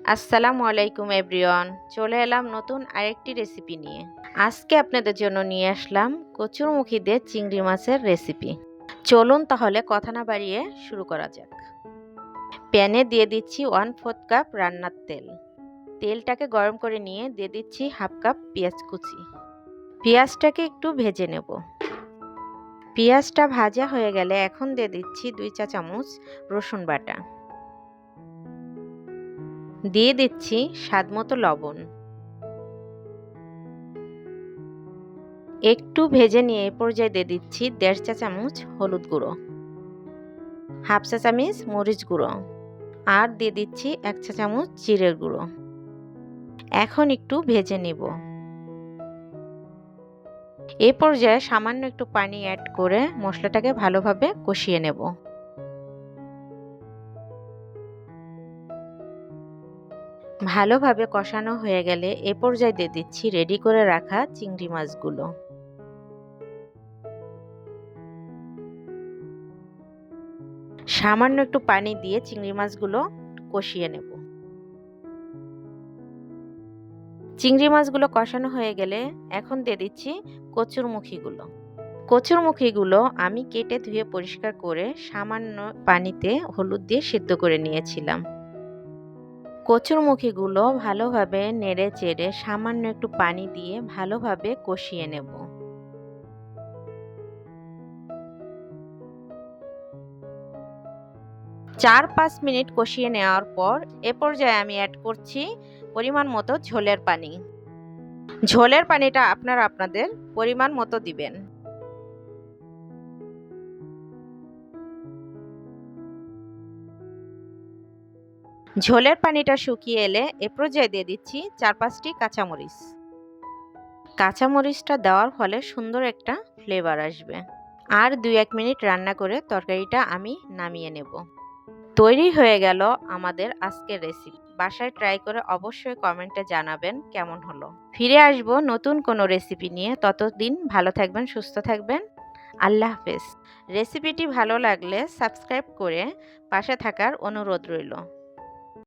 আসসালামু আলাইকুম এভরিওয়ান। চলে এলাম নতুন আরেকটি রেসিপি নিয়ে। আজকে আপনাদের জন্য নিয়ে আসলাম কচুরমুখী দিয়ে চিংড়ি মাছের রেসিপি। চলুন তাহলে কথা না বাড়িয়ে শুরু করা যাক। প্যানে দিয়ে দিচ্ছি 1/4 কাপ রান্নার তেল। তেলটাকে গরম করে নিয়ে দিয়ে দিচ্ছি 1/2 কাপ পেঁয়াজ কুচি। পেঁয়াজটাকে একটু ভেজে নেব। পেঁয়াজটা ভাজা হয়ে গেলে এখন দিয়ে দিচ্ছি 2 চা চামচ রসুন বাটা। দিয়ে দিচ্ছি স্বাদমতো লবণ। একটু ভেজে নিয়ে এ পর্যায়ে দিয়ে দিচ্ছি 1.5 চা চামচ হলুদ গুঁড়ো, 1/2 চা চামচ মরিচ গুঁড়ো আর দিয়ে দিচ্ছি 1 চা চামচ জিরের গুঁড়ো। এখন একটু ভেজে নেব। এ পর্যায়ে সামান্য একটু পানি অ্যাড করে মশলাটাকে ভালোভাবে কষিয়ে নেব। ভালোভাবে কষানো হয়ে গেলে এ পর্যায়ে দিয়ে দিচ্ছি রেডি করে রাখা চিংড়ি মাছগুলো। সামান্য একটু পানি দিয়ে চিংড়ি মাছগুলো কষিয়ে নেব। চিংড়ি মাছগুলো কষানো হয়ে গেলে এখন দিয়ে দিচ্ছি কচুরমুখীগুলো। কচুরমুখীগুলো আমি কেটে ধুয়ে পরিষ্কার করে সামান্য পানিতে হলুদ দিয়ে সিদ্ধ করে নিয়েছিলাম। কচুরমুখীগুলো ভালোভাবে নেড়ে চেড়ে সামান্য একটু পানি দিয়ে ভালোভাবে কষিয়ে নেব। 4-5 মিনিট কষিয়ে নেওয়ার পর এ পর্যায়ে আমি অ্যাড করছি পরিমাণ মতো ঝোলের পানি। ঝোলের পানিটা আপনারা আপনাদের পরিমাণ মতো দিবেন। ঝোলের পানিটা শুকিয়ে এলে এ পর্যায়ে দিয়ে দিচ্ছি 4-5টি কাঁচামরিচ। কাঁচামরিচটা দেওয়ার ফলে সুন্দর একটা ফ্লেভার আসবে। আর 2-1 মিনিট রান্না করে তরকারিটা আমি নামিয়ে নেব। তৈরি হয়ে গেল আমাদের আজকের রেসিপি। বাসায় ট্রাই করে অবশ্যই কমেন্টে জানাবেন কেমন হলো। ফিরে আসবো নতুন কোনো রেসিপি নিয়ে। ততদিন ভালো থাকবেন, সুস্থ থাকবেন। আল্লাহ হাফেজ। রেসিপিটি ভালো লাগলে সাবস্ক্রাইব করে পাশে থাকার অনুরোধ রইল।